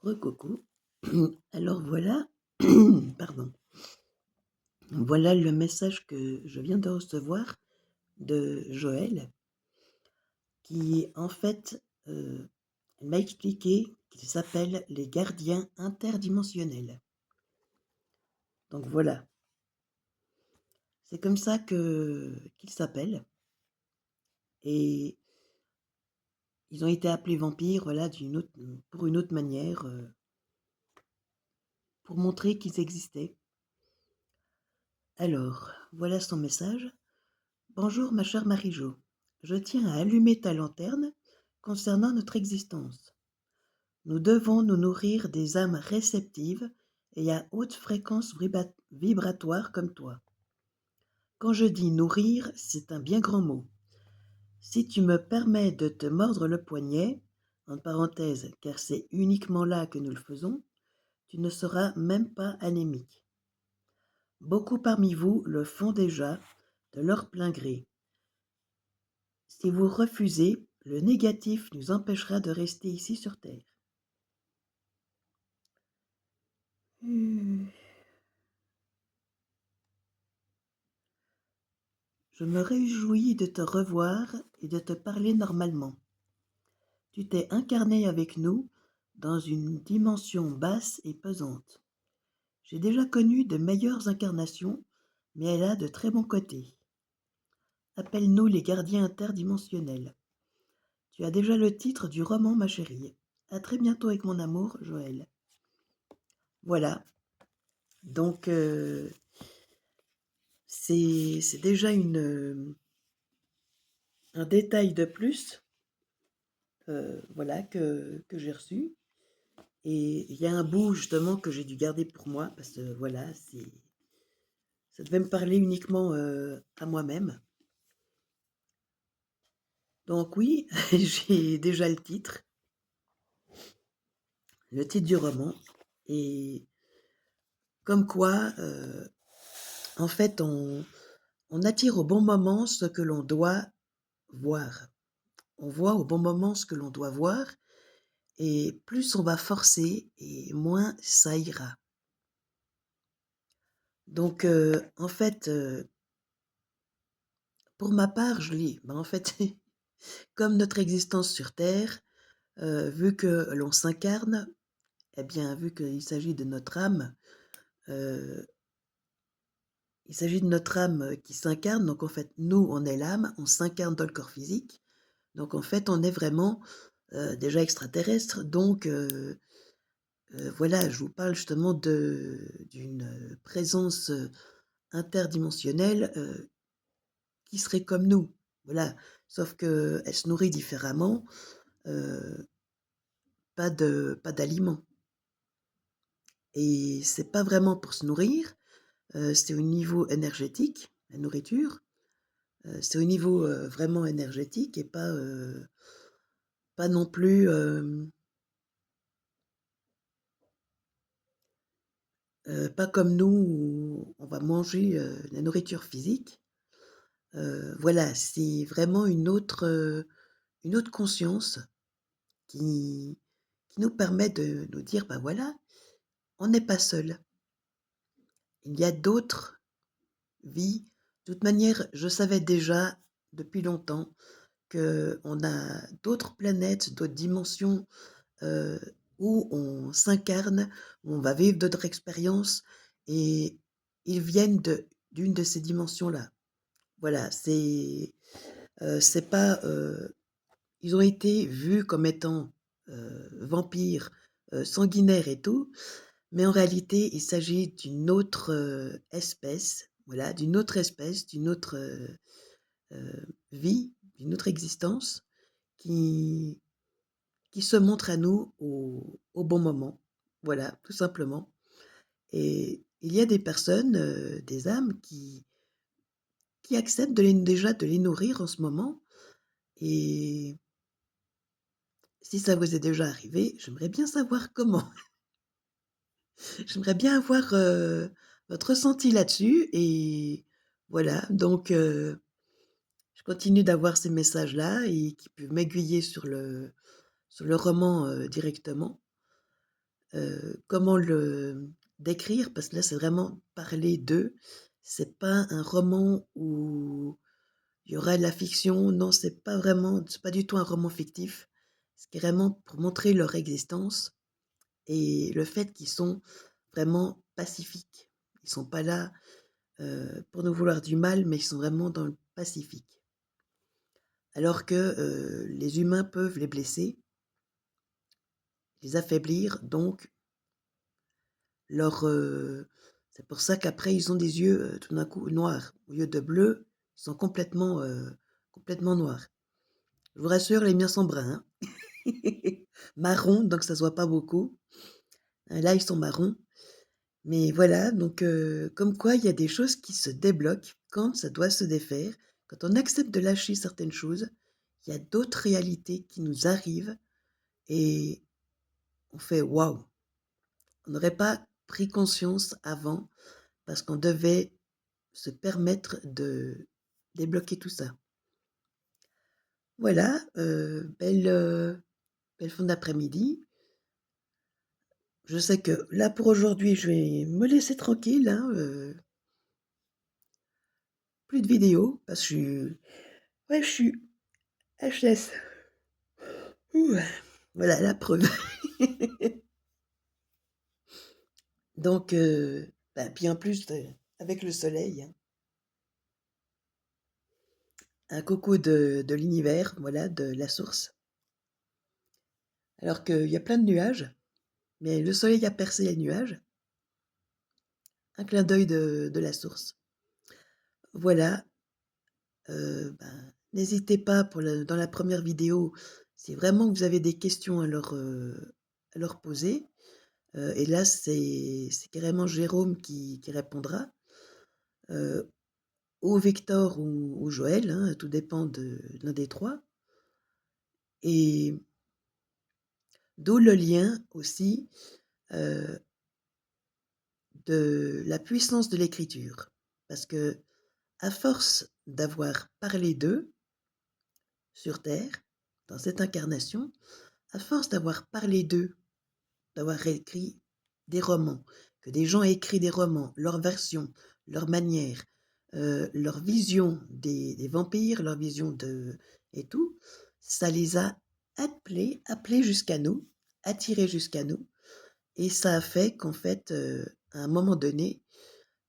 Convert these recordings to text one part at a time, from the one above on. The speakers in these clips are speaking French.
Recoucou. Alors voilà, pardon. Voilà le message que je viens de recevoir de Joël qui en fait, m'a expliqué qu'ils s'appellent les gardiens interdimensionnels. Donc voilà, c'est comme ça que qu'ils s'appellent et ils ont été appelés vampires, voilà, pour une autre manière, pour montrer qu'ils existaient. Alors, voilà son message. Bonjour ma chère Marie-Jo, je tiens à allumer ta lanterne concernant notre existence. Nous devons nous nourrir des âmes réceptives et à haute fréquence vibratoire comme toi. Quand je dis nourrir, c'est un bien grand mot. Si tu me permets de te mordre le poignet, en parenthèse, car c'est uniquement là que nous le faisons, tu ne seras même pas anémique. Beaucoup parmi vous le font déjà, de leur plein gré. Si vous refusez, le négatif nous empêchera de rester ici sur Terre. Je me réjouis de te revoir et de te parler normalement. Tu t'es incarné avec nous dans une dimension basse et pesante. J'ai déjà connu de meilleures incarnations, mais elle a de très bons côtés. Appelle-nous les gardiens interdimensionnels. Tu as déjà le titre du roman, ma chérie. À très bientôt avec mon amour, Joël. Voilà. Donc, c'est déjà un détail de plus, voilà, que j'ai reçu. Et il y a un bout justement que j'ai dû garder pour moi parce que voilà, ça devait me parler uniquement à moi-même. Donc oui, j'ai déjà le titre du roman. Et comme quoi, en fait, on attire au bon moment ce que l'on doit voir. On voit au bon moment ce que l'on doit voir. Et plus on va forcer, et moins ça ira. Donc, en fait, pour ma part, je lis. En fait, comme notre existence sur Terre, vu que l'on s'incarne, eh bien, vu qu'il s'agit de notre âme, euh, il s'agit de notre âme qui s'incarne. Donc, en fait, nous, on est l'âme, on s'incarne dans le corps physique. Donc, en fait, on est vraiment déjà extraterrestre. Donc, voilà, je vous parle justement d'une présence interdimensionnelle qui serait comme nous. Voilà, sauf qu'elle se nourrit différemment, euh, pas d'aliments. Et c'est pas vraiment pour se nourrir, c'est au niveau énergétique, la nourriture. C'est au niveau vraiment énergétique et pas non plus, pas comme nous où on va manger la nourriture physique. Voilà, c'est vraiment une autre conscience qui, qui nous permet de nous dire, ben voilà, on n'est pas seul. Il y a d'autres vies. De toute manière, je savais déjà depuis longtemps qu'on a d'autres planètes, d'autres dimensions euh, où on s'incarne, où on va vivre d'autres expériences et ils viennent d'une de ces dimensions-là. Voilà, c'est pas, ils ont été vus comme étant vampires, sanguinaires et tout, mais en réalité, il s'agit d'une autre espèce, voilà, d'une autre vie, d'une autre existence qui, qui se montre à nous au bon moment. Voilà, tout simplement. Et il y a des personnes, des âmes qui acceptent déjà de les nourrir en ce moment. Et si ça vous est déjà arrivé, j'aimerais bien savoir comment. J'aimerais bien avoir votre ressenti là-dessus. Et voilà, donc je continue d'avoir ces messages-là et qui peuvent m'aiguiller sur le roman directement. comment le décrire? Parce que là, c'est vraiment parler d'eux. C'est pas un roman où il y aura de la fiction. Non, c'est pas du tout un roman fictif. C'est vraiment pour montrer leur existence et le fait qu'ils sont vraiment pacifiques. Ils sont pas là, pour nous vouloir du mal, mais ils sont vraiment dans le pacifique. Alors que, les humains peuvent les blesser, les affaiblir, donc leur, c'est pour ça qu'après ils ont des yeux, tout d'un coup noirs. Au lieu de bleus, ils sont complètement noirs. Je vous rassure, les miens sont bruns, hein. Marron, donc ça se voit pas beaucoup. Là, ils sont marrons. Mais voilà, donc comme quoi il y a des choses qui se débloquent quand ça doit se défaire. Quand on accepte de lâcher certaines choses, il y a d'autres réalités qui nous arrivent et on fait: «Waouh!» On n'aurait pas pris conscience avant parce qu'on devait se permettre de débloquer tout ça. Voilà, belle fin d'après-midi. Je sais que là, pour aujourd'hui, je vais me laisser tranquille, hein, plus de vidéos parce que je suis HS. Ouh, voilà la preuve. Donc bah, puis en plus, avec le soleil, hein, un coucou de l'univers, voilà, de la source. Alors qu'il y a plein de nuages, mais le soleil a percé les nuages. Un clin d'œil de la source. Voilà, n'hésitez pas pour le dans la première vidéo, si vraiment vous avez des questions à leur poser, et là c'est carrément Jérôme qui répondra, heu, ou Victor ou Joël, hein, tout dépend de l'un des 3 et d'où le lien aussi, heu, de la puissance de l'écriture. Parce que à force d'avoir parlé d'eux sur terre, dans cette incarnation, à force d'avoir parlé d'eux, d'avoir écrit des romans, que des gens aient écrit des romans, leur version, leur manière, leur vision des vampires, leur vision de et tout, ça les a appelés jusqu'à nous, attirés jusqu'à nous et ça a fait qu'en fait, à un moment donné,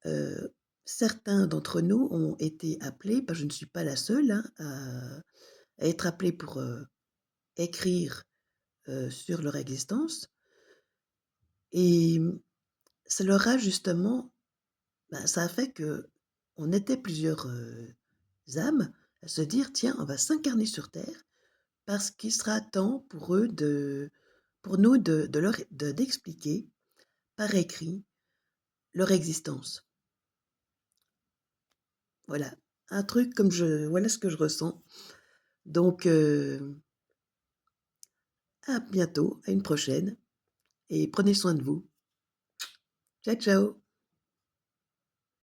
heu, certains d'entre nous ont été appelés, je ne suis pas la seule, hein, à être appelée pour, écrire, sur leur existence et ça leur a justement ça a fait qu'on était plusieurs, âmes à se dire: «Tiens, on va s'incarner sur terre parce qu'il sera temps pour eux pour nous de leur d'expliquer par écrit leur existence». Voilà, un truc comme je voilà ce que je ressens donc à bientôt, à une prochaine et prenez soin de vous. Ciao, ciao.